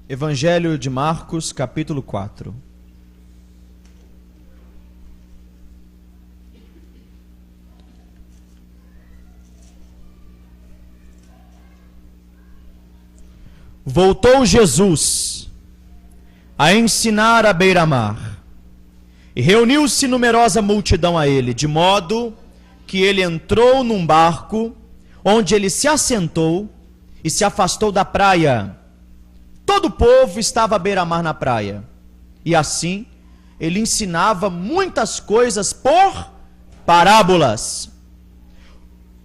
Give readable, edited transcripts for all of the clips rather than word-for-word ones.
Evangelho de Marcos, capítulo 4. Voltou Jesus a ensinar à beira-mar, e reuniu-se numerosa multidão a ele, de modo que ele entrou num barco, onde ele se assentou e se afastou da praia. Todo o povo estava à beira-mar na praia, e assim ele ensinava muitas coisas por parábolas.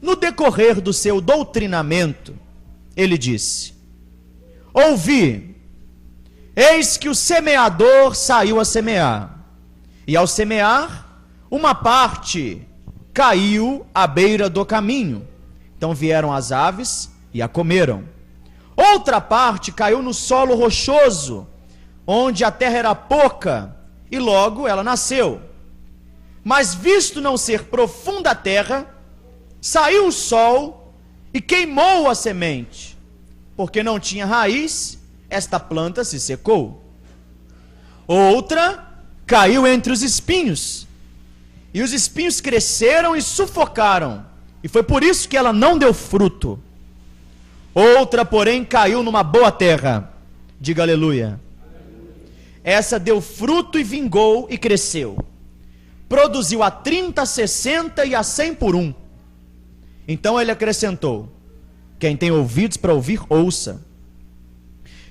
No decorrer do seu doutrinamento, ele disse: ouvi, eis que o semeador saiu a semear, e ao semear, uma parte caiu à beira do caminho, então vieram as aves e a comeram. Outra parte caiu no solo rochoso, onde a terra era pouca, e logo ela nasceu. Mas visto não ser profunda a terra, saiu o sol e queimou a semente. Porque não tinha raiz, esta planta se secou. Outra caiu entre os espinhos, e os espinhos cresceram e sufocaram, e foi por isso que ela não deu fruto. Outra, porém, caiu numa boa terra. Diga aleluia. Essa deu fruto e vingou e cresceu. Produziu a 30, a 60 e a 100 por um. Então ele acrescentou: quem tem ouvidos para ouvir, ouça.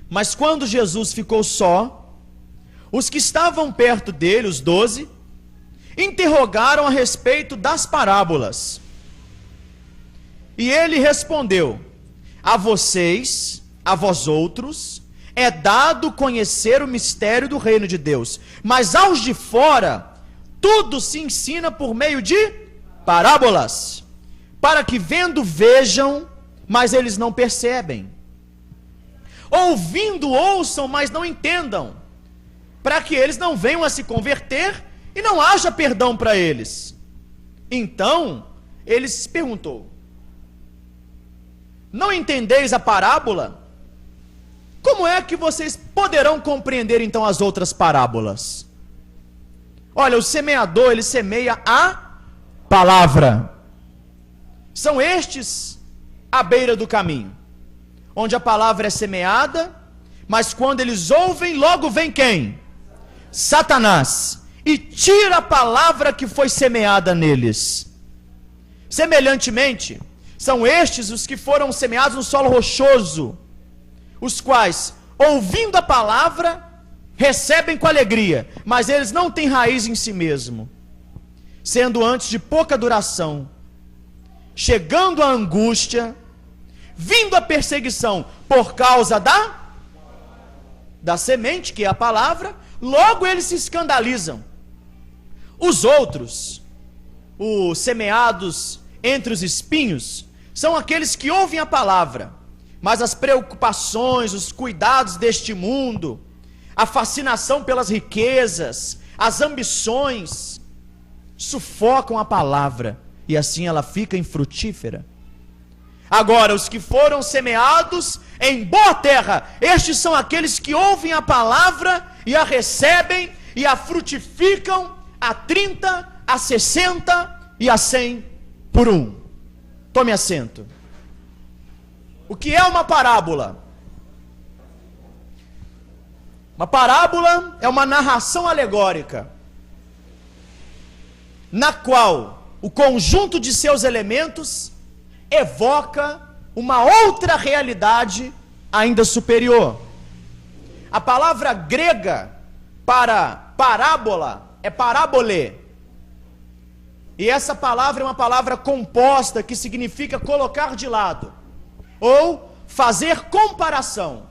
Mas quando Jesus ficou só, os que estavam perto dele, os 12, interrogaram a respeito das parábolas. E ele respondeu: a vocês, a vós outros, é dado conhecer o mistério do reino de Deus, mas aos de fora, tudo se ensina por meio de parábolas, para que vendo vejam, mas eles não percebem, ouvindo ouçam, mas não entendam, para que eles não venham a se converter e não haja perdão para eles. Então ele se perguntou: não entendeis a parábola? Como é que vocês poderão compreender então as outras parábolas? Olha, o semeador, ele semeia a palavra. São estes à beira do caminho, onde a palavra é semeada, mas quando eles ouvem, logo vem quem? Satanás, e tira a palavra que foi semeada neles. Semelhantemente, são estes os que foram semeados no solo rochoso, os quais, ouvindo a palavra, recebem com alegria, mas eles não têm raiz em si mesmo, sendo antes de pouca duração, chegando a angústia, vindo a perseguição por causa da semente, que é a palavra, logo eles se escandalizam. Os outros, os semeados entre os espinhos, são aqueles que ouvem a palavra, mas as preocupações, os cuidados deste mundo, a fascinação pelas riquezas, as ambições, sufocam a palavra, e assim ela fica infrutífera. Agora, os que foram semeados em boa terra, estes são aqueles que ouvem a palavra e a recebem e a frutificam a 30, a 60 e a 100 por um. Tome assento. O que é uma parábola? Uma parábola é uma narração alegórica, na qual o conjunto de seus elementos evoca uma outra realidade ainda superior. A palavra grega para parábola é parábole. E essa palavra é uma palavra composta que significa colocar de lado ou fazer comparação.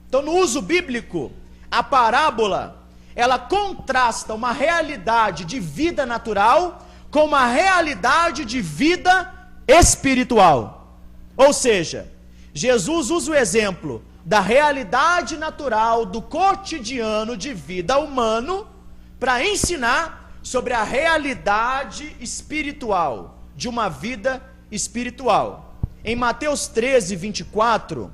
Então, no uso bíblico, a parábola, ela contrasta uma realidade de vida natural com uma realidade de vida espiritual. Ou seja, Jesus usa o exemplo da realidade natural do cotidiano de vida humano para ensinar sobre a realidade espiritual de uma vida espiritual. Em Mateus 13, 24,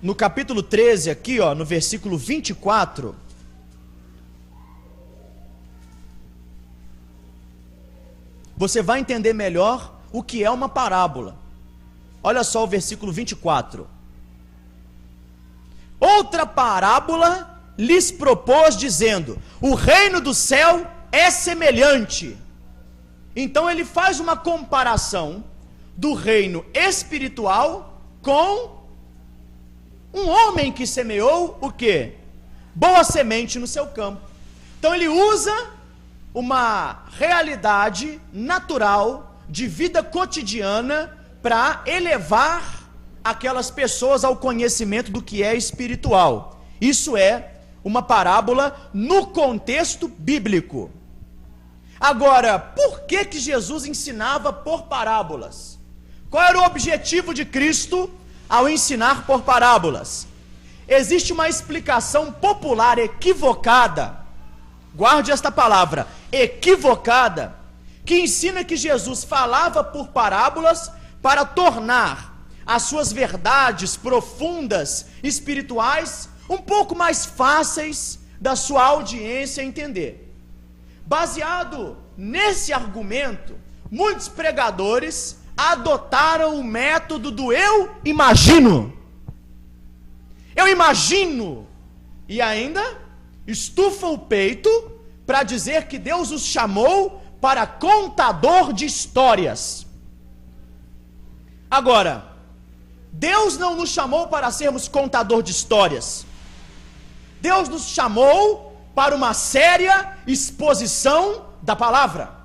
no capítulo 13, aqui, ó, no versículo 24, você vai entender melhor o que é uma parábola. Olha só o versículo 24. Outra parábola lhes propôs, dizendo: o reino do céu é semelhante. Então ele faz uma comparação do reino espiritual com um homem que semeou o quê? Boa semente no seu campo. Então ele usa uma realidade natural de vida cotidiana para elevar aquelas pessoas ao conhecimento do que é espiritual. Isso é uma parábola no contexto bíblico. Agora, por que Jesus ensinava por parábolas? Qual era o objetivo de Cristo ao ensinar por parábolas? Existe uma explicação popular equivocada, guarde esta palavra, equivocada, que ensina que Jesus falava por parábolas para tornar as suas verdades profundas, espirituais, um pouco mais fáceis da sua audiência entender. Baseado nesse argumento, muitos pregadores adotaram o método do eu imagino. Eu imagino, e ainda estufam o peito para dizer que Deus os chamou para contador de histórias. Agora, Deus não nos chamou para sermos contador de histórias. Deus nos chamou para uma séria exposição da palavra.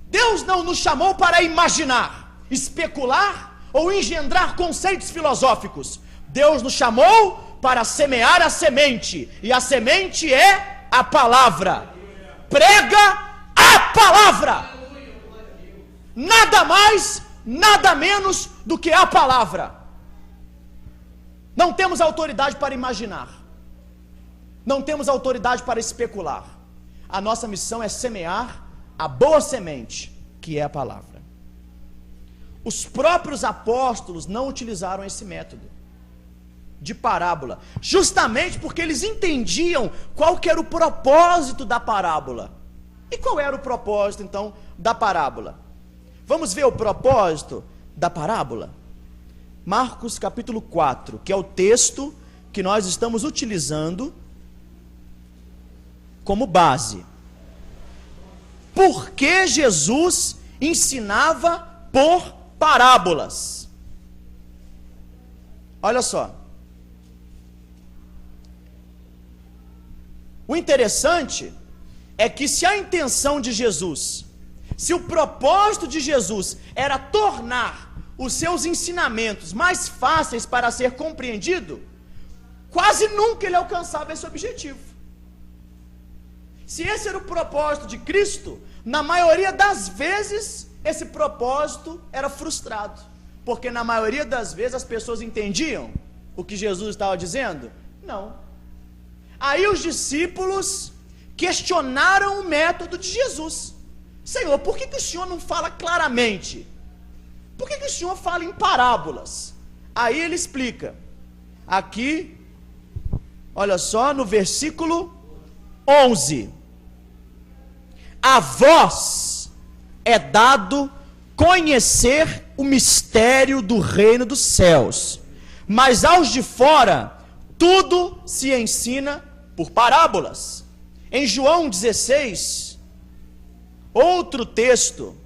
Deus não nos chamou para imaginar, especular ou engendrar conceitos filosóficos. Deus nos chamou para semear a semente, e a semente é a palavra. Prega a palavra. Nada mais, nada menos do que a palavra. Não temos autoridade para imaginar. Não temos autoridade para especular. A nossa missão é semear a boa semente, que é a palavra. Os próprios apóstolos não utilizaram esse método de parábola, justamente porque eles entendiam qual que era o propósito da parábola. E qual era o propósito, então, da parábola? Vamos ver o propósito da parábola? Marcos capítulo 4, que é o texto que nós estamos utilizando como base. Por que Jesus ensinava por parábolas? Olha só. O interessante é que se a intenção de Jesus, se o propósito de Jesus era tornar os seus ensinamentos mais fáceis para ser compreendido, quase nunca ele alcançava esse objetivo. Se esse era o propósito de Cristo, na maioria das vezes, esse propósito era frustrado. Porque na maioria das vezes as pessoas entendiam o que Jesus estava dizendo? Não. Aí os discípulos questionaram o método de Jesus. Senhor, por que o Senhor não fala claramente? Por que o Senhor fala em parábolas? Aí ele explica. Aqui, olha só, no versículo 11. A vós é dado conhecer o mistério do reino dos céus, mas aos de fora tudo se ensina por parábolas. Em João 16, outro texto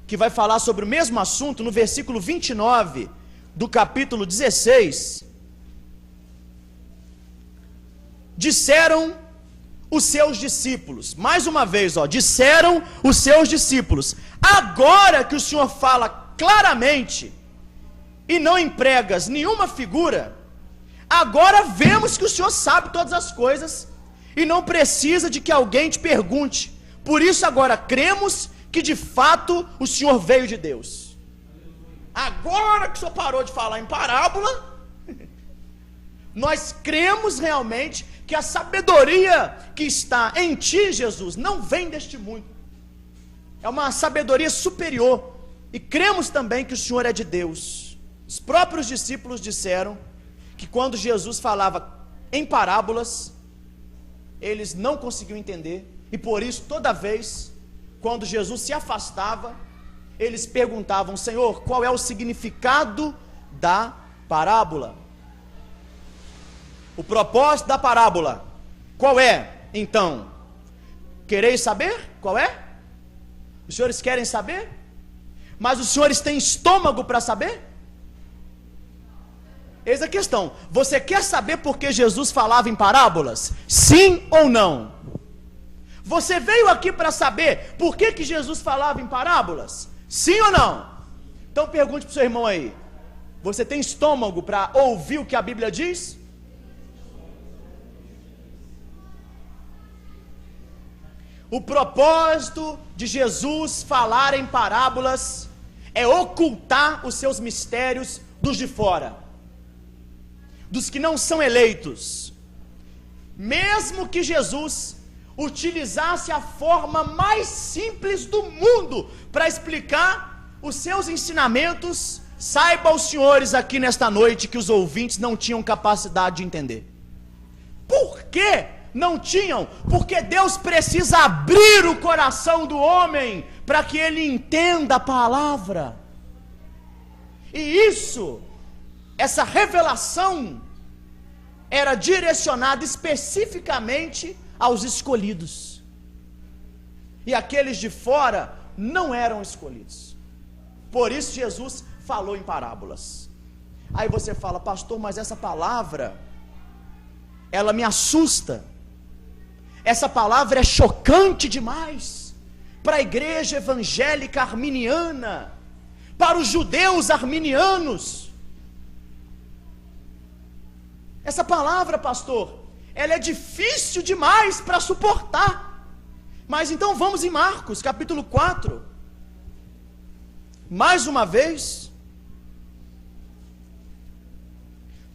que vai falar sobre o mesmo assunto, no versículo 29 do capítulo 16, disseram os seus discípulos, mais uma vez, disseram os seus discípulos: agora que o Senhor fala claramente e não empregas nenhuma figura, agora vemos que o Senhor sabe todas as coisas e não precisa de que alguém te pergunte. Por isso agora cremos que de fato o Senhor veio de Deus. Agora que o Senhor parou de falar em parábola, nós cremos realmente que a sabedoria que está em ti, Jesus, não vem deste mundo. É uma sabedoria superior. E cremos também que o Senhor é de Deus. Os próprios discípulos disseram que quando Jesus falava em parábolas, eles não conseguiam entender, e por isso, toda vez, quando Jesus se afastava, eles perguntavam: Senhor, qual é o significado da parábola? O propósito da parábola, qual é, então? Quereis saber qual é? Os senhores querem saber? Mas os senhores têm estômago para saber? Eis a questão: você quer saber por que Jesus falava em parábolas? Sim ou não? Você veio aqui para saber por que Jesus falava em parábolas? Sim ou não? Então pergunte para o seu irmão aí: você tem estômago para ouvir o que a Bíblia diz? O propósito de Jesus falar em parábolas é ocultar os seus mistérios dos de fora, dos que não são eleitos. Mesmo que Jesus utilizasse a forma mais simples do mundo para explicar os seus ensinamentos, saiba os senhores aqui nesta noite que os ouvintes não tinham capacidade de entender. Por quê? Não tinham, porque Deus precisa abrir o coração do homem para que ele entenda a palavra. E isso, essa revelação, era direcionada especificamente aos escolhidos, e aqueles de fora não eram escolhidos. Por isso Jesus falou em parábolas. Aí você fala: pastor, mas essa palavra, ela me assusta. Essa palavra é chocante demais para a igreja evangélica arminiana, para os judeus arminianos. Essa palavra, pastor, ela é difícil demais para suportar. Mas então vamos em Marcos capítulo 4, mais uma vez,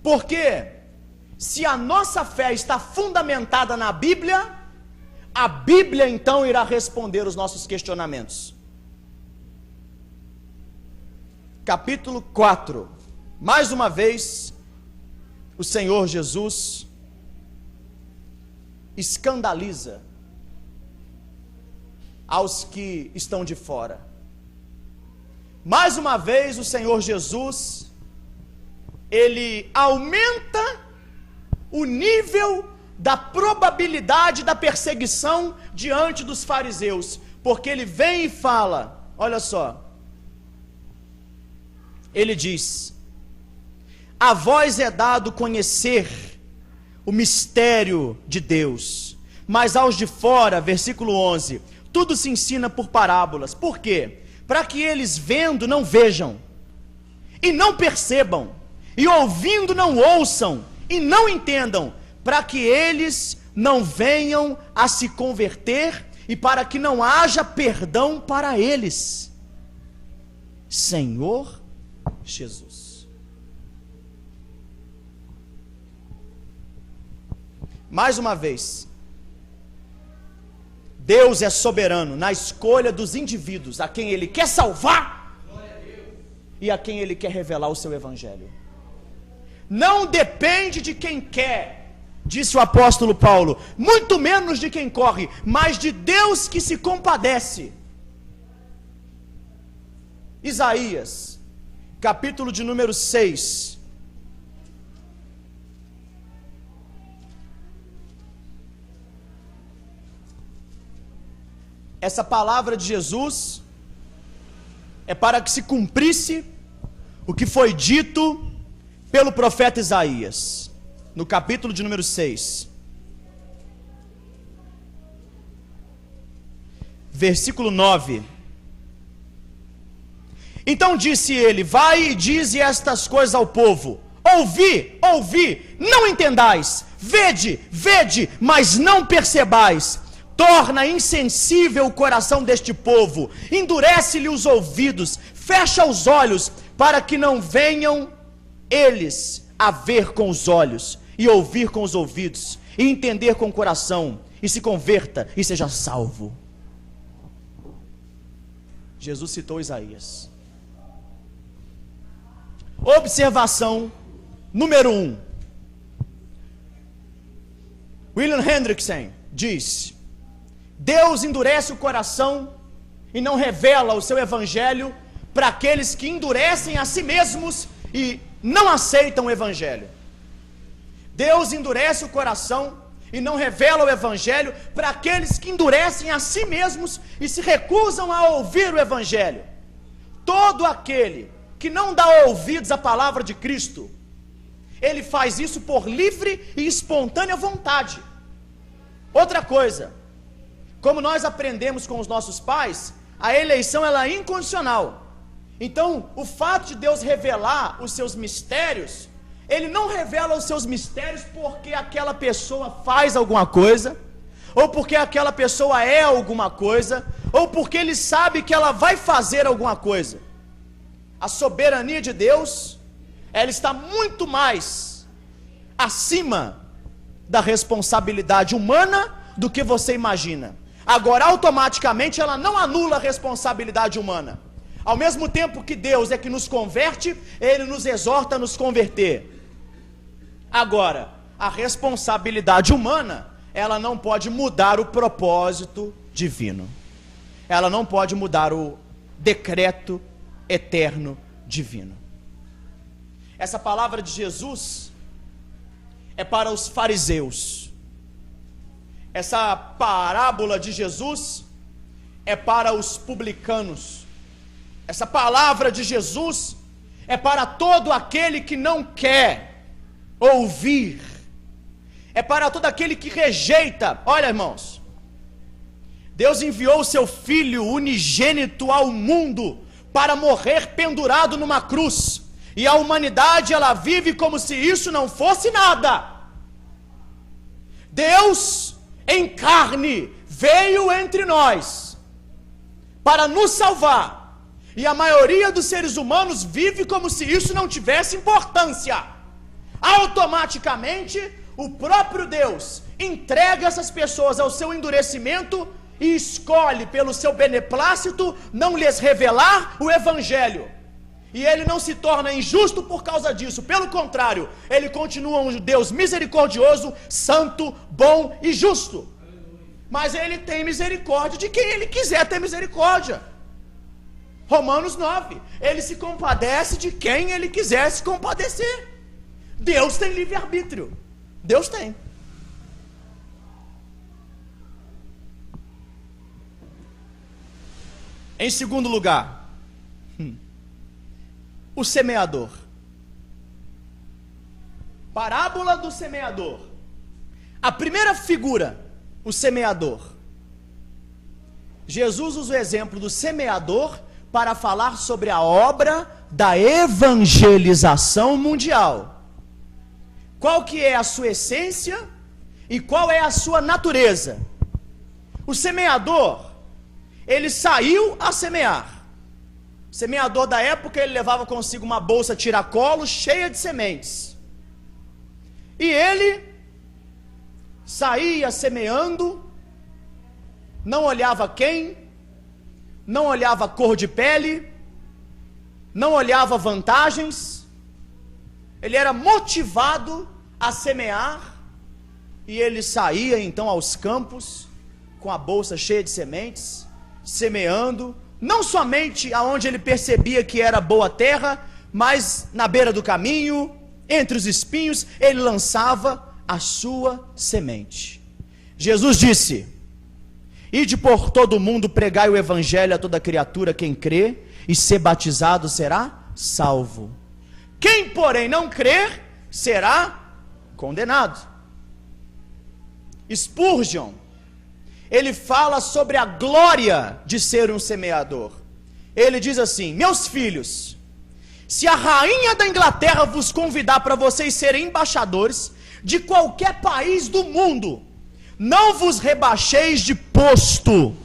porque se a nossa fé está fundamentada na Bíblia, a Bíblia então irá responder os nossos questionamentos. Capítulo 4, mais uma vez, o Senhor Jesus escandaliza aos que estão de fora. Mais uma vez o Senhor Jesus, ele aumenta o nível da probabilidade da perseguição diante dos fariseus, porque ele vem e fala, olha só, ele diz: a vós é dado conhecer o mistério de Deus, mas aos de fora, versículo 11, tudo se ensina por parábolas. Por quê? Para que eles vendo não vejam, e não percebam, e ouvindo não ouçam, e não entendam, para que eles não venham a se converter, e para que não haja perdão para eles. Senhor Jesus. Mais uma vez, Deus é soberano na escolha dos indivíduos a quem Ele quer salvar e a quem Ele quer revelar o seu evangelho. Não depende de quem quer, disse o apóstolo Paulo, muito menos de quem corre, mas de Deus que se compadece. Isaías, capítulo de número 6. Essa palavra de Jesus é para que se cumprisse o que foi dito pelo profeta Isaías, no capítulo de número 6, versículo 9. Então disse ele: vai e dize estas coisas ao povo, ouvi, ouvi, não entendais, vede, vede, mas não percebais. Torna insensível o coração deste povo, endurece-lhe os ouvidos, fecha os olhos, para que não venham eles a ver com os olhos, e ouvir com os ouvidos, e entender com o coração, e se converta, e seja salvo. Jesus citou Isaías. Observação número 1. William Hendrickson diz: Deus endurece o coração e não revela o seu evangelho para aqueles que endurecem a si mesmos e não aceitam o evangelho. Deus endurece o coração e não revela o evangelho para aqueles que endurecem a si mesmos e se recusam a ouvir o evangelho. Todo aquele que não dá ouvidos à palavra de Cristo, ele faz isso por livre e espontânea vontade. Outra coisa, como nós aprendemos com os nossos pais, a eleição ela é incondicional. Então, o fato de Deus revelar os seus mistérios, Ele não revela os seus mistérios porque aquela pessoa faz alguma coisa, ou porque aquela pessoa é alguma coisa, ou porque Ele sabe que ela vai fazer alguma coisa. A soberania de Deus, ela está muito mais acima da responsabilidade humana do que você imagina. Agora, automaticamente, ela não anula a responsabilidade humana. Ao mesmo tempo que Deus é que nos converte, Ele nos exorta a nos converter. Agora, a responsabilidade humana, ela não pode mudar o propósito divino. Ela não pode mudar o decreto eterno divino. Essa palavra de Jesus é para os fariseus. Essa parábola de Jesus é para os publicanos. Essa palavra de Jesus é para todo aquele que não quer ouvir. É para todo aquele que rejeita. Olha, irmãos, Deus enviou o seu Filho unigênito ao mundo para morrer pendurado numa cruz. E a humanidade, ela vive como se isso não fosse nada. Deus em carne veio entre nós para nos salvar, e a maioria dos seres humanos vive como se isso não tivesse importância. Automaticamente o próprio Deus entrega essas pessoas ao seu endurecimento e escolhe pelo seu beneplácito não lhes revelar o evangelho. E Ele não se torna injusto por causa disso, pelo contrário, Ele continua um Deus misericordioso, santo, bom e justo. Mas Ele tem misericórdia de quem Ele quiser ter misericórdia. Romanos 9, Ele se compadece de quem Ele quiser se compadecer. Deus tem livre-arbítrio. Deus tem. Em segundo lugar, o semeador. Parábola do semeador. A primeira figura, o semeador. Jesus usa o exemplo do semeador para falar sobre a obra da evangelização mundial. Qual que é a sua essência e qual é a sua natureza? O semeador, ele saiu a semear. O semeador da época, ele levava consigo uma bolsa tiracolo cheia de sementes. E ele saía semeando, não olhava quem, não olhava cor de pele, não olhava vantagens. Ele era motivado a semear, e ele saía então aos campos com a bolsa cheia de sementes, semeando, não somente aonde ele percebia que era boa terra, mas na beira do caminho, entre os espinhos, ele lançava a sua semente. Jesus disse: ide por todo o mundo, pregai o evangelho a toda criatura. Quem crê e ser batizado será salvo. Quem, porém, não crer será condenado. Spurgeon, ele fala sobre a glória de ser um semeador. Ele diz assim: meus filhos, se a rainha da Inglaterra vos convidar para vocês serem embaixadores de qualquer país do mundo, não vos rebaixeis de posto,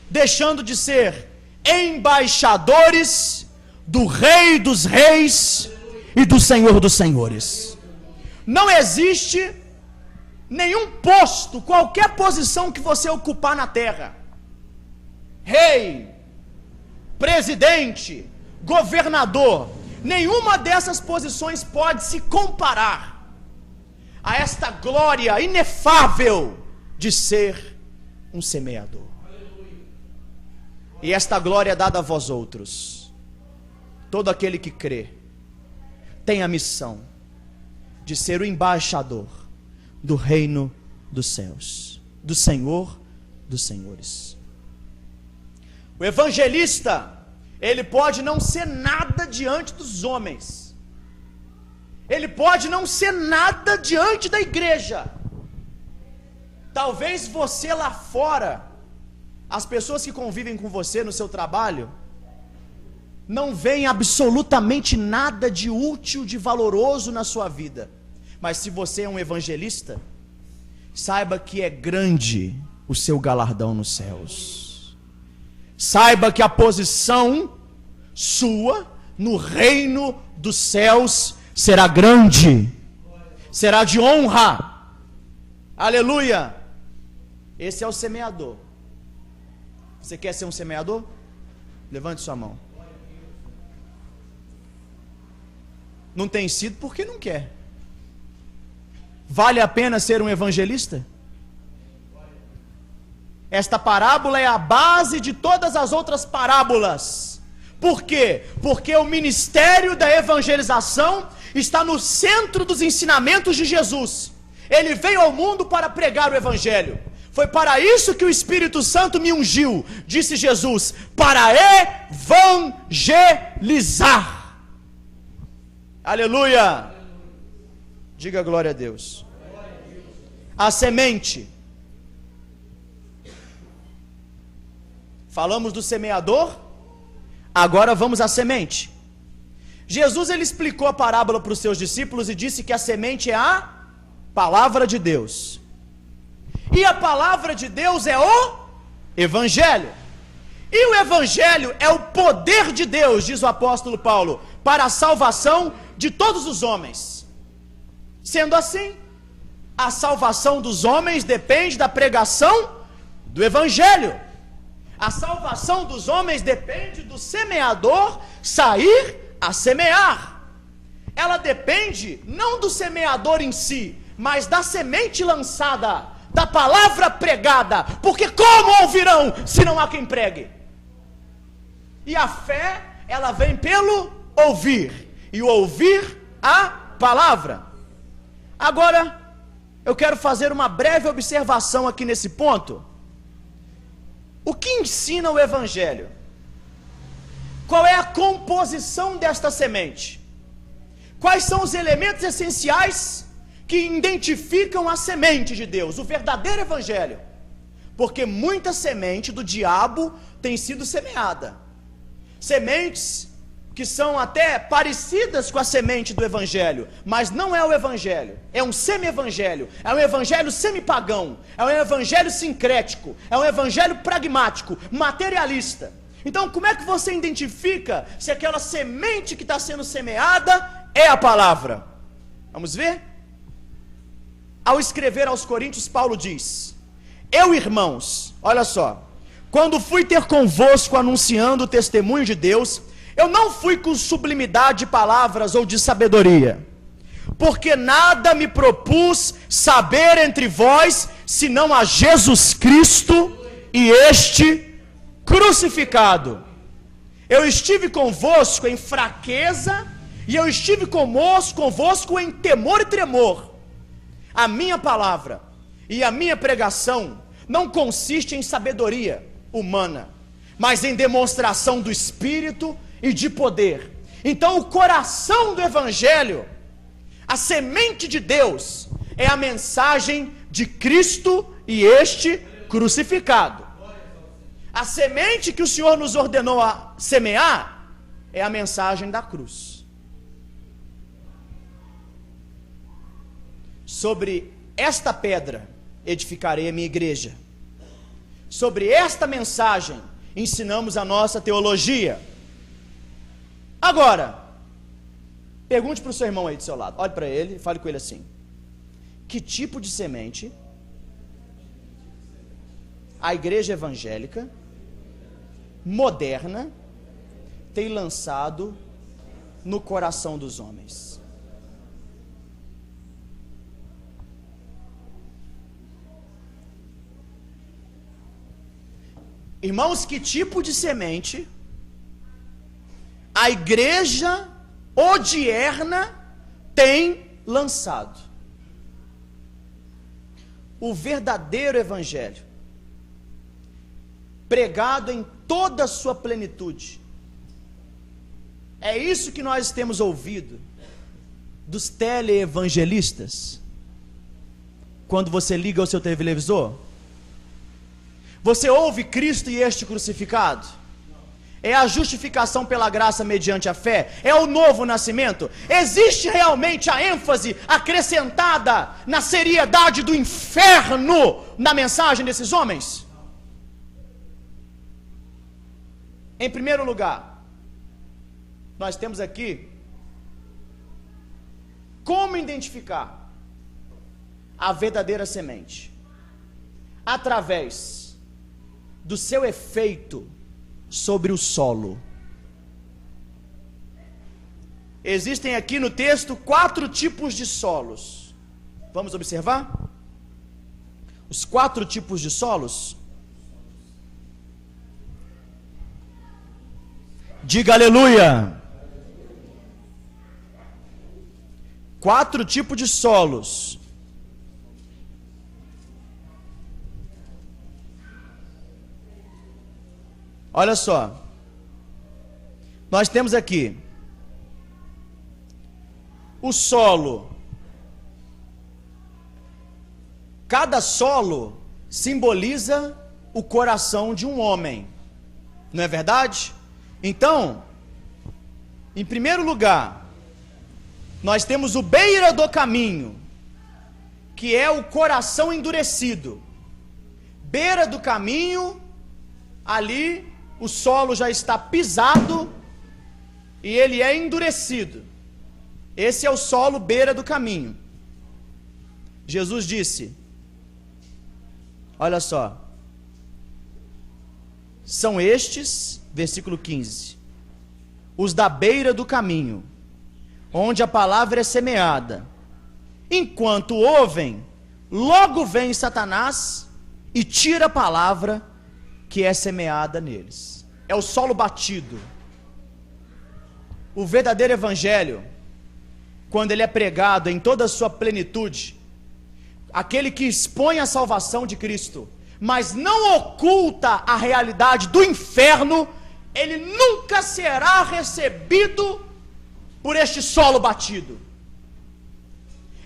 deixando de ser embaixadores do Rei dos Reis e do Senhor dos Senhores. Não existe nenhum posto, qualquer posição que você ocupar na terra, rei, presidente, governador, Nenhuma dessas posições pode se comparar a esta glória inefável de ser um semeador. E esta glória é dada a vós outros. Todo aquele que crê tem a missão de ser o embaixador do reino dos céus, do Senhor dos senhores. O evangelista, ele pode não ser nada diante dos homens, ele pode não ser nada diante da igreja. Talvez você lá fora, as pessoas que convivem com você no seu trabalho, não veem absolutamente nada de útil, de valoroso na sua vida. Mas se você é um evangelista, saiba que é grande o seu galardão nos céus. Saiba que a posição sua no reino dos céus será grande, será de honra. Aleluia! Esse é o semeador. Você quer ser um semeador? Levante sua mão. Não tem sido porque não quer. Vale a pena ser um evangelista? Esta parábola é a base de todas as outras parábolas. Por quê? Porque o ministério da evangelização está no centro dos ensinamentos de Jesus. Ele veio ao mundo para pregar o evangelho. Foi para isso que o Espírito Santo me ungiu, disse Jesus, para evangelizar. Aleluia! Diga glória a Deus. A semente. Falamos do semeador, agora vamos à semente. Jesus, ele explicou a parábola para os seus discípulos e disse que a semente é a palavra de Deus. E a palavra de Deus é o evangelho. E o evangelho é o poder de Deus, diz o apóstolo Paulo, para a salvação de todos os homens. Sendo assim, a salvação dos homens depende da pregação do evangelho. A salvação dos homens depende do semeador sair a semear. Ela depende não do semeador em si, mas da semente lançada, da palavra pregada, porque como ouvirão se não há quem pregue? E a fé, ela vem pelo ouvir, e o ouvir a palavra. Agora, eu quero fazer uma breve observação aqui nesse ponto. O que ensina o evangelho? Qual é a composição desta semente? Quais são os elementos essenciais que identificam a semente de Deus, o verdadeiro evangelho? Porque muita semente do diabo tem sido semeada. Sementes que são até parecidas com a semente do evangelho, mas não é o evangelho, é um semi-evangelho, é um evangelho semi-pagão, é um evangelho sincrético, é um evangelho pragmático, materialista. Então, como é que você identifica se aquela semente que está sendo semeada é a palavra? Vamos ver? Ao escrever aos Coríntios, Paulo diz: eu, irmãos, olha só, quando fui ter convosco anunciando o testemunho de Deus, eu não fui com sublimidade de palavras ou de sabedoria, porque nada me propus saber entre vós, senão a Jesus Cristo e este crucificado. Eu estive convosco em fraqueza, e eu estive convosco em temor e tremor. A minha palavra e a minha pregação não consiste em sabedoria humana, mas em demonstração do Espírito e de poder. Então o coração do evangelho, a semente de Deus, é a mensagem de Cristo e este crucificado. A semente que o Senhor nos ordenou a semear é a mensagem da cruz. Sobre esta pedra edificarei a minha igreja. Sobre esta mensagem ensinamos a nossa teologia. Agora, pergunte para o seu irmão aí do seu lado, olhe para ele e fale com ele assim: que tipo de semente a igreja evangélica moderna tem lançado no coração dos homens. Irmãos, que tipo de semente a igreja odierna tem lançado? O verdadeiro evangelho, pregado em toda a sua plenitude. É isso que nós temos ouvido dos teleevangelistas. Quando você liga o seu televisor, você ouve Cristo e este crucificado? É a justificação pela graça mediante a fé? É o novo nascimento? Existe realmente a ênfase acrescentada na seriedade do inferno na mensagem desses homens? Em primeiro lugar, nós temos aqui como identificar a verdadeira semente, através do seu efeito sobre o solo. Existem aqui no texto 4 tipos de solos. Vamos observar? Os 4 tipos de solos. Diga aleluia. 4 tipos de solos. Olha só, nós temos aqui o solo. Cada solo simboliza o coração de um homem, não é verdade? Então, em primeiro lugar, nós temos o beira do caminho, que é o coração endurecido. Beira do caminho, ali o solo já está pisado e ele é endurecido. Esse é o solo beira do caminho. Jesus disse, olha só, são estes, versículo 15, os da beira do caminho, onde a palavra é semeada. Enquanto ouvem, logo vem Satanás e tira a palavra que é semeada neles. É o solo batido. O verdadeiro evangelho, quando ele é pregado em toda a sua plenitude, aquele que expõe a salvação de Cristo, mas não oculta a realidade do inferno, ele nunca será recebido por este solo batido.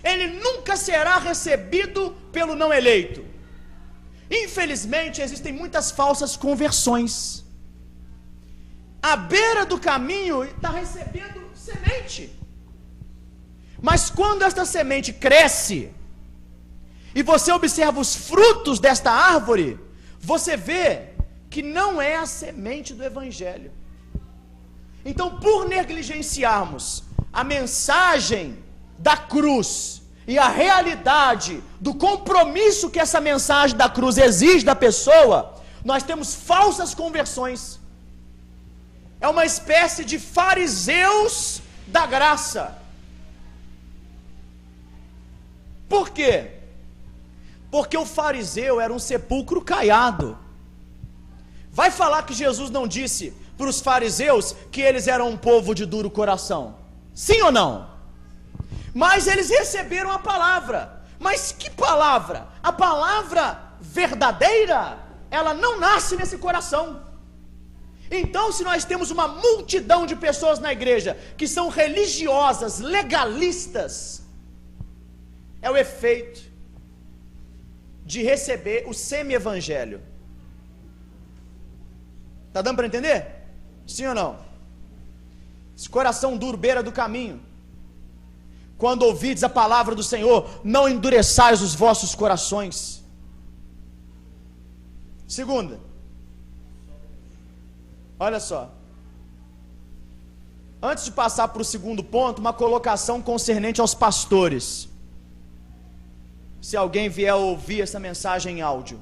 Ele nunca será recebido pelo não eleito. Infelizmente, existem muitas falsas conversões. À beira do caminho está recebendo semente. Mas quando esta semente cresce, e você observa os frutos desta árvore, você vê que não é a semente do evangelho. Então, por negligenciarmos a mensagem da cruz e a realidade do compromisso que essa mensagem da cruz exige da pessoa, nós temos falsas conversões. É uma espécie de fariseus da graça. Por quê? Porque o fariseu era um sepulcro caiado. Vai falar que Jesus não disse para os fariseus que eles eram um povo de duro coração? Sim ou não? Mas eles receberam a palavra. Mas que palavra? A palavra verdadeira, ela não nasce nesse coração. Então, se nós temos uma multidão de pessoas na igreja que são religiosas, legalistas, é o efeito de receber o semi-evangelho. Está dando para entender? Sim ou não? Esse coração duro, beira do caminho. Quando ouvides a palavra do Senhor, não endureçais os vossos corações. Segunda, olha só. Antes de passar para o segundo ponto, uma colocação concernente aos pastores. Se alguém vier ouvir essa mensagem em áudio.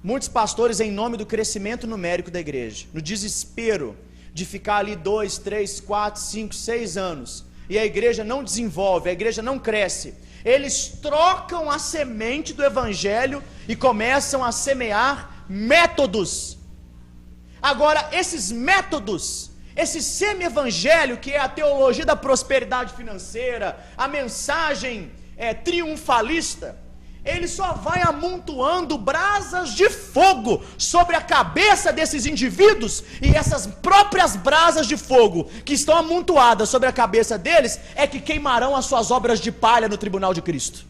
Muitos pastores, em nome do crescimento numérico da igreja, no desespero de ficar ali 2, 3, 4, 5, 6 anos, e a igreja não desenvolve, a igreja não cresce, eles trocam a semente do evangelho e começam a semear métodos. Agora, esses métodos, esse semi-evangelho, que é a teologia da prosperidade financeira, a mensagem triunfalista, ele só vai amontoando brasas de fogo sobre a cabeça desses indivíduos, e essas próprias brasas de fogo que estão amontoadas sobre a cabeça deles é que queimarão as suas obras de palha no tribunal de Cristo,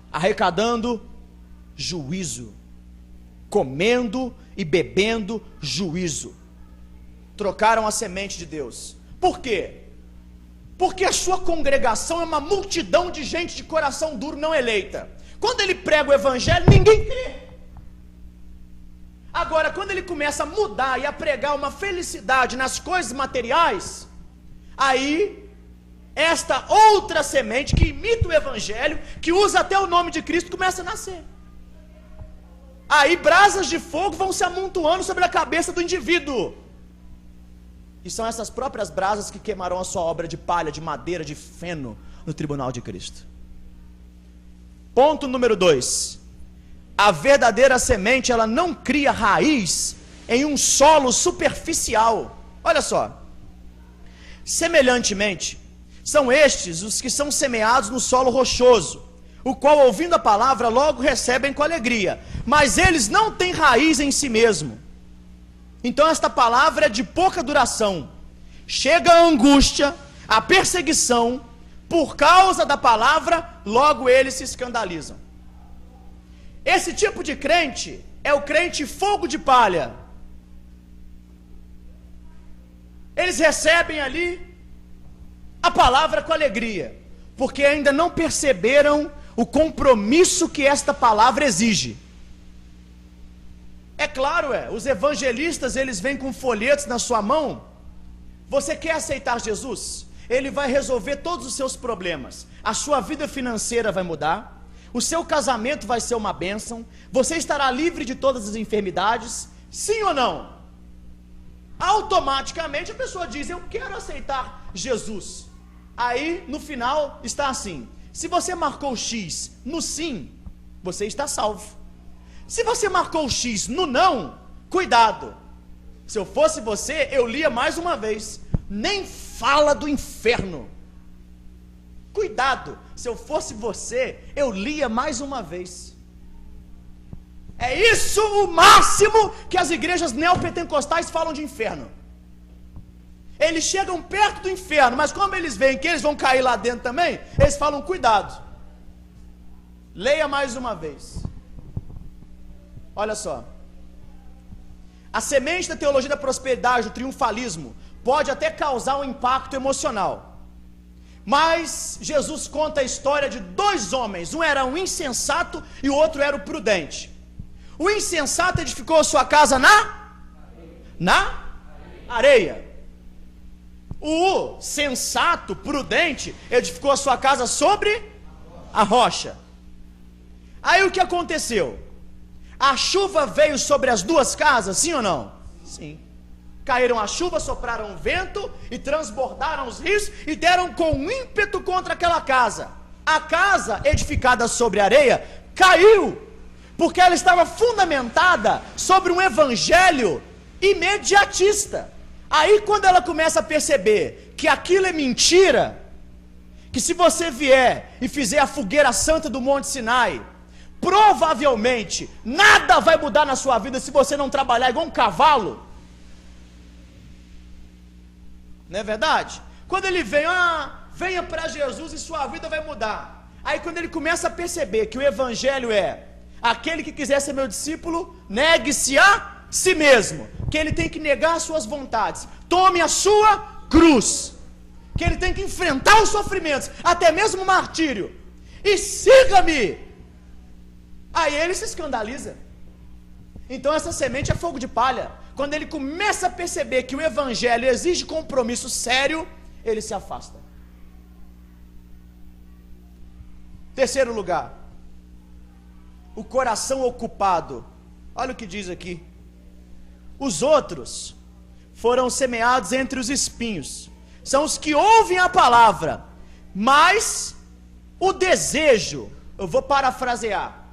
arrecadando juízo, comendo e bebendo juízo. Trocaram a semente de Deus. Por quê? Porque a sua congregação é uma multidão de gente de coração duro não eleita. Quando ele prega o evangelho, ninguém crê. Agora, quando ele começa a mudar e a pregar uma felicidade nas coisas materiais, aí esta outra semente que imita o evangelho, que usa até o nome de Cristo, começa a nascer. Aí brasas de fogo vão se amontoando sobre a cabeça do indivíduo, e são essas próprias brasas que queimarão a sua obra de palha, de madeira, de feno no tribunal de Cristo. Ponto número 2: a verdadeira semente, ela não cria raiz em um solo superficial. Olha só, semelhantemente, são estes os que são semeados no solo rochoso, o qual, ouvindo a palavra, logo recebem com alegria, mas eles não têm raiz em si mesmo. Então esta palavra é de pouca duração. Chega a angústia, a perseguição, por causa da palavra, logo eles se escandalizam. Esse tipo de crente é o crente fogo de palha. Eles recebem ali a palavra com alegria, porque ainda não perceberam o compromisso que esta palavra exige. É claro, os evangelistas, eles vêm com folhetos na sua mão. Você quer aceitar Jesus? Ele vai resolver todos os seus problemas. A sua vida financeira vai mudar, o seu casamento vai ser uma bênção, você estará livre de todas as enfermidades. Sim ou não? Automaticamente a pessoa diz: eu quero aceitar Jesus. Aí no final está assim: se você marcou X no sim, você está salvo. Se você marcou o X no não, cuidado. Se eu fosse você, eu lia mais uma vez: nem fala do inferno. Cuidado, se eu fosse você, eu lia mais uma vez. É isso o máximo que as igrejas neopentecostais falam de inferno. Eles chegam perto do inferno, mas como eles veem que eles vão cair lá dentro também, eles falam: cuidado, leia mais uma vez. Olha só, a semente da teologia da prosperidade, do triunfalismo, pode até causar um impacto emocional, mas Jesus conta a história de dois homens. Um era um insensato e o outro era o prudente. O insensato edificou a sua casa na areia. O sensato, prudente, edificou a sua casa sobre a rocha. Aí o que aconteceu? A chuva veio sobre as duas casas, sim ou não? Sim. Caíram a chuva, sopraram o vento e transbordaram os rios e deram com ímpeto contra aquela casa. A casa edificada sobre areia caiu, porque ela estava fundamentada sobre um evangelho imediatista. Aí quando ela começa a perceber que aquilo é mentira, que se você vier e fizer a fogueira santa do Monte Sinai, provavelmente nada vai mudar na sua vida se você não trabalhar igual um cavalo. Não é verdade? Quando ele vem: venha para Jesus e sua vida vai mudar. Aí quando ele começa a perceber que o evangelho é: aquele que quiser ser meu discípulo, negue-se a si mesmo, que ele tem que negar as suas vontades, tome a sua cruz, que ele tem que enfrentar os sofrimentos, até mesmo o martírio, e siga-me. Aí ele se escandaliza. Então essa semente é fogo de palha. Quando ele começa a perceber que o evangelho exige compromisso sério, ele se afasta. Terceiro lugar, o coração ocupado. Olha o que diz aqui: Os outros foram semeados entre os espinhos. São os que ouvem a palavra, mas o desejo, eu vou parafrasear,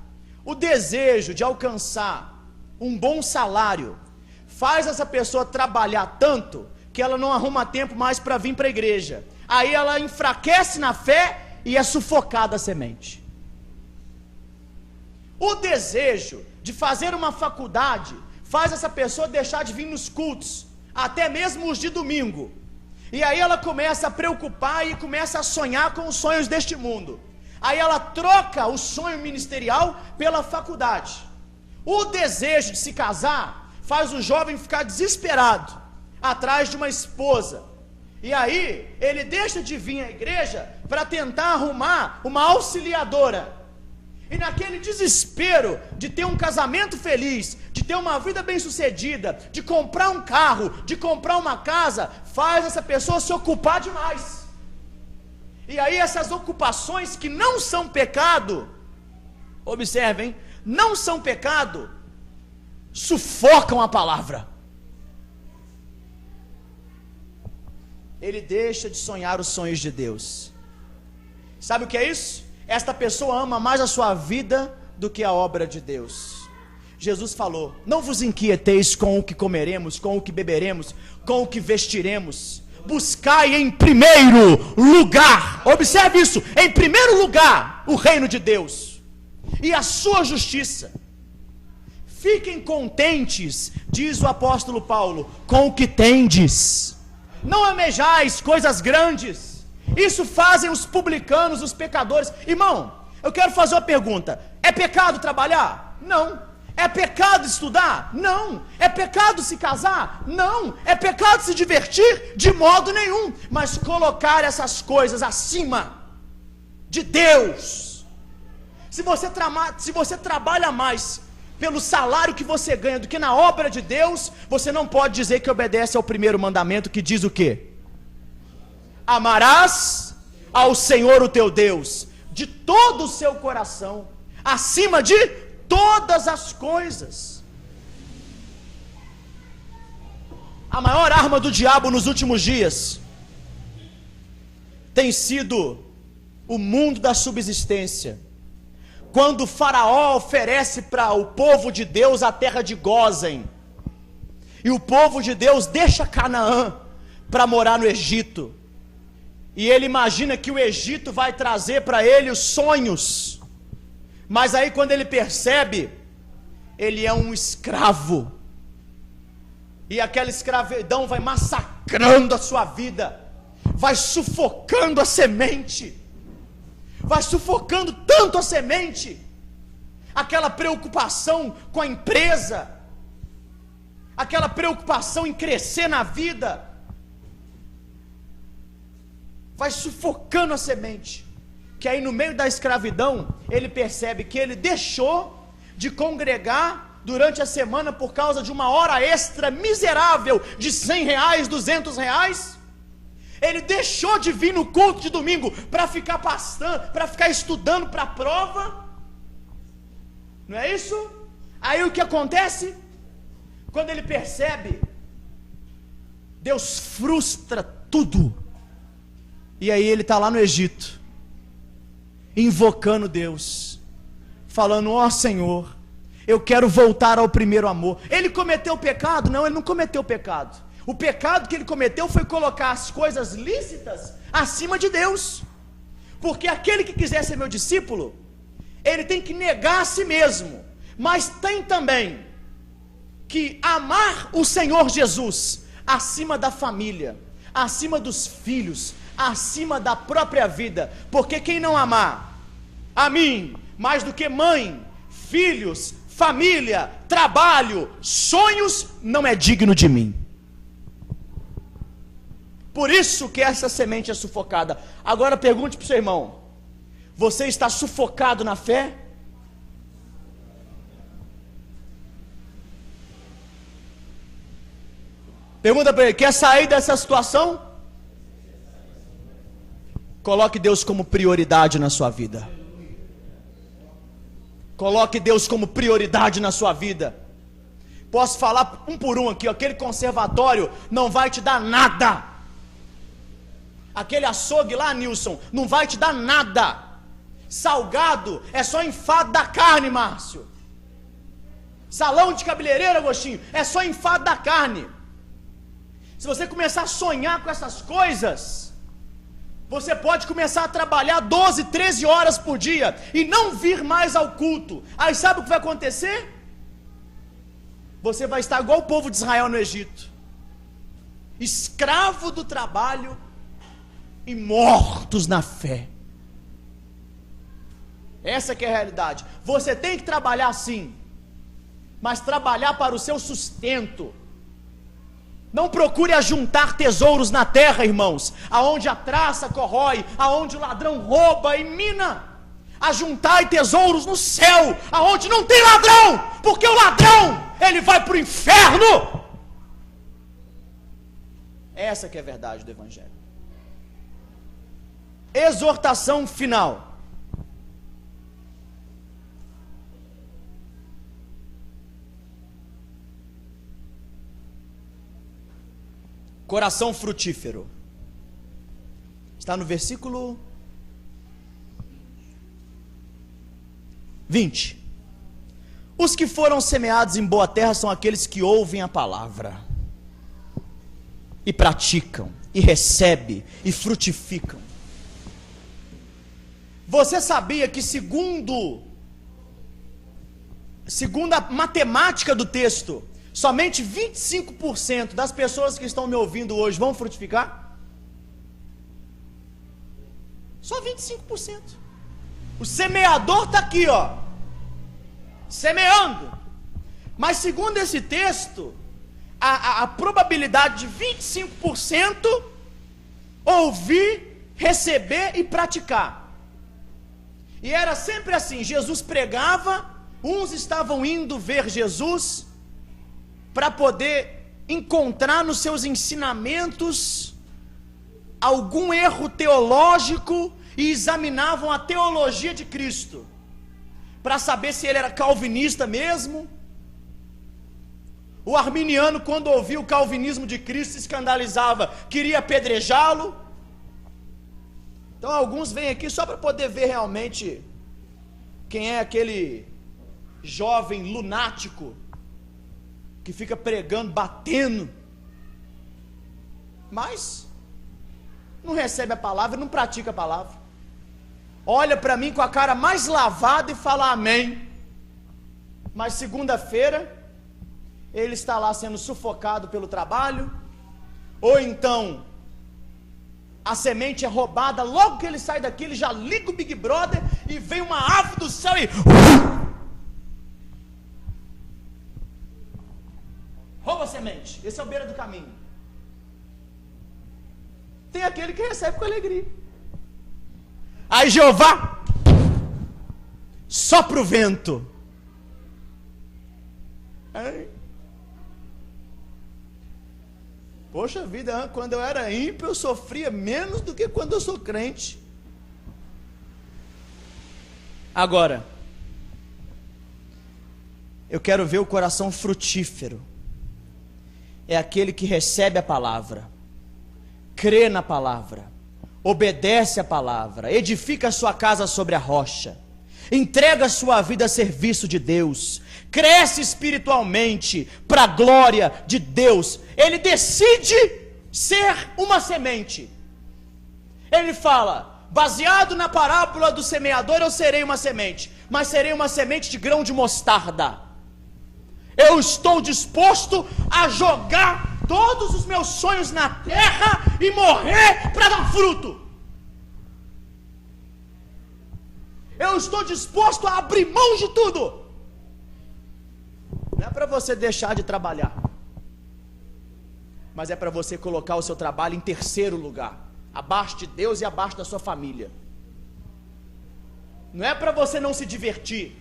o desejo de alcançar um bom salário faz essa pessoa trabalhar tanto que ela não arruma tempo mais para vir para a igreja. Aí ela enfraquece na fé e é sufocada a semente. O desejo de fazer uma faculdade faz essa pessoa deixar de vir nos cultos, até mesmo os de domingo. E aí ela começa a preocupar e começa a sonhar com os sonhos deste mundo. Aí ela troca o sonho ministerial pela faculdade. O desejo de se casar faz o jovem ficar desesperado atrás de uma esposa. E aí ele deixa de vir à igreja para tentar arrumar uma auxiliadora. E naquele desespero de ter um casamento feliz, de ter uma vida bem-sucedida, de comprar um carro, de comprar uma casa, faz essa pessoa se ocupar demais. E aí essas ocupações que não são pecado, observem, não são pecado, sufocam a palavra. Ele deixa de sonhar os sonhos de Deus. Sabe o que é isso? Esta pessoa ama mais a sua vida do que a obra de Deus. Jesus falou: não vos inquieteis com o que comeremos, com o que beberemos, com o que vestiremos. Buscai em primeiro lugar, observe isso, em primeiro lugar o reino de Deus e a sua justiça. Fiquem contentes, diz o apóstolo Paulo, com o que tendes. Não almejais coisas grandes. Isso fazem os publicanos, os pecadores. Irmão, eu quero fazer uma pergunta: é pecado trabalhar? Não. É pecado estudar? Não. É pecado se casar? Não. É pecado se divertir? De modo nenhum. Mas colocar essas coisas acima de Deus. Se você trabalha mais pelo salário que você ganha do que na obra de Deus, você não pode dizer que obedece ao primeiro mandamento, que diz o quê? Amarás ao Senhor o teu Deus de todo o seu coração, acima de todas as coisas. A maior arma do diabo nos últimos dias tem sido o mundo da subsistência. Quando Faraó oferece para o povo de Deus a terra de Gósen, e o povo de Deus deixa Canaã para morar no Egito, e ele imagina que o Egito vai trazer para ele os sonhos, mas aí quando ele percebe, ele é um escravo, e aquela escravidão vai massacrando a sua vida, vai sufocando a semente, vai sufocando tanto a semente, aquela preocupação com a empresa, aquela preocupação em crescer na vida, vai sufocando a semente, que aí no meio da escravidão, ele percebe que ele deixou de congregar durante a semana por causa de uma hora extra miserável de R$100, R$200, ele deixou de vir no culto de domingo para ficar pastando, para ficar estudando para a prova, não é isso? Aí o que acontece? Quando ele percebe, Deus frustra tudo, e aí ele está lá no Egito, invocando Deus, falando: ó Senhor, eu quero voltar ao primeiro amor. Ele cometeu pecado? Não, ele não cometeu pecado. O pecado que ele cometeu foi colocar as coisas lícitas acima de Deus, porque aquele que quiser ser meu discípulo, ele tem que negar a si mesmo, mas tem também que amar o Senhor Jesus acima da família, acima dos filhos, acima da própria vida, porque quem não amar a mim mais do que mãe, filhos, família, trabalho, sonhos, não é digno de mim. Por isso que essa semente é sufocada. Agora pergunte para o seu irmão: você está sufocado na fé? Pergunta para ele: quer sair dessa situação? Coloque Deus como prioridade na sua vida. Coloque Deus como prioridade na sua vida. Posso falar um por um aqui, aquele conservatório não vai te dar nada. Aquele açougue lá, Nilson, não vai te dar nada. Salgado é só enfado da carne, Márcio. Salão de cabeleireiro, Agostinho, é só enfado da carne. Se você começar a sonhar com essas coisas, você pode começar a trabalhar 12, 13 horas por dia e não vir mais ao culto. Aí sabe o que vai acontecer? Você vai estar igual o povo de Israel no Egito, escravo do trabalho e mortos na fé. Essa que é a realidade. Você tem que trabalhar sim, mas trabalhar para o seu sustento. Não procure ajuntar tesouros na terra, irmãos, aonde a traça corrói, aonde o ladrão rouba e mina. Ajuntai tesouros no céu, aonde não tem ladrão, porque o ladrão, ele vai para o inferno. Essa que é a verdade do Evangelho. Exortação final. Coração frutífero. Está no versículo 20. Os que foram semeados em boa terra são aqueles que ouvem a palavra e praticam, e recebem, e frutificam. Você sabia que segundo a matemática do texto, somente 25% das pessoas que estão me ouvindo hoje vão frutificar? Só 25%. O semeador está aqui, ó, semeando. Mas segundo esse texto, a probabilidade de 25% ouvir, receber e praticar. E era sempre assim, Jesus pregava, uns estavam indo ver Jesus para poder encontrar nos seus ensinamentos algum erro teológico e examinavam a teologia de Cristo para saber se ele era calvinista mesmo. O arminiano, quando ouvia o calvinismo de Cristo, se escandalizava, queria apedrejá-lo. Então alguns vêm aqui só para poder ver realmente quem é aquele jovem lunático que fica pregando, batendo, mas não recebe a palavra, não pratica a palavra. Olha para mim com a cara mais lavada e fala amém. Mas segunda-feira ele está lá sendo sufocado pelo trabalho, ou então a semente é roubada, logo que ele sai daqui, ele já liga o Big Brother e vem uma ave do céu e rouba a semente. Esse é o beira do caminho. Tem aquele que recebe com alegria. Aí Jeová sopra o vento. Aí, poxa vida, quando eu era ímpio eu sofria menos do que quando eu sou crente. Agora, eu quero ver o coração frutífero. É aquele que recebe a palavra, crê na palavra, obedece a palavra, edifica a sua casa sobre a rocha, entrega a sua vida a serviço de Deus, cresce espiritualmente para a glória de Deus. Ele decide ser uma semente. Ele fala, baseado na parábola do semeador, eu serei uma semente, mas serei uma semente de grão de mostarda. Eu estou disposto a jogar todos os meus sonhos na terra e morrer para dar fruto. Eu estou disposto a abrir mão de tudo. Não é para você deixar de trabalhar, mas é para você colocar o seu trabalho em terceiro lugar, abaixo de Deus e abaixo da sua família. Não é para você não se divertir,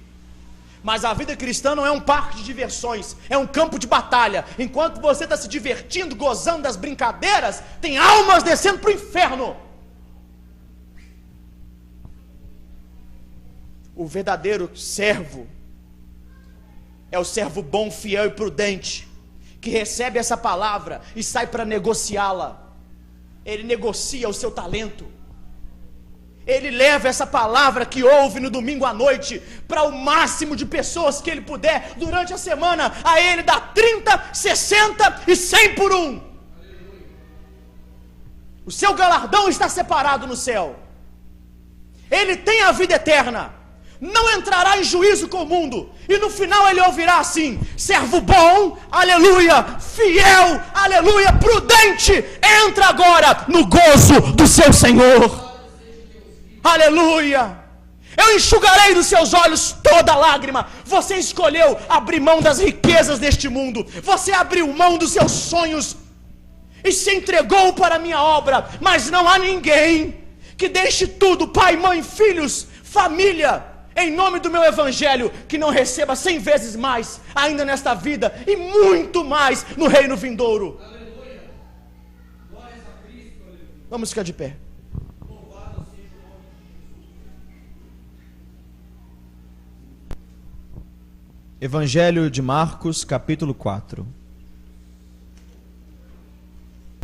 mas a vida cristã não é um parque de diversões, é um campo de batalha. Enquanto você está se divertindo, gozando das brincadeiras, tem almas descendo para o inferno. O verdadeiro servo é o servo bom, fiel e prudente, que recebe essa palavra e sai para negociá-la. Ele negocia o seu talento. Ele leva essa palavra que ouve no domingo à noite para o máximo de pessoas que ele puder durante a semana. A ele dá 30, 60 e 100 por um. O seu galardão está separado no céu. Ele tem a vida eterna. Não entrará em juízo com o mundo. E no final ele ouvirá assim: servo bom, aleluia, fiel, aleluia, prudente, entra agora no gozo do seu Senhor. Aleluia. Eu enxugarei dos seus olhos toda lágrima. Você escolheu abrir mão das riquezas deste mundo. Você abriu mão dos seus sonhos e se entregou para a minha obra. Mas não há ninguém que deixe tudo, pai, mãe, filhos, família, em nome do meu evangelho, que não receba 100 vezes mais, ainda nesta vida, e muito mais no reino vindouro. Aleluia. Glórias a Cristo, aleluia. Vamos ficar de pé. Louvado seja o nome de Jesus. Evangelho de Marcos, capítulo 4.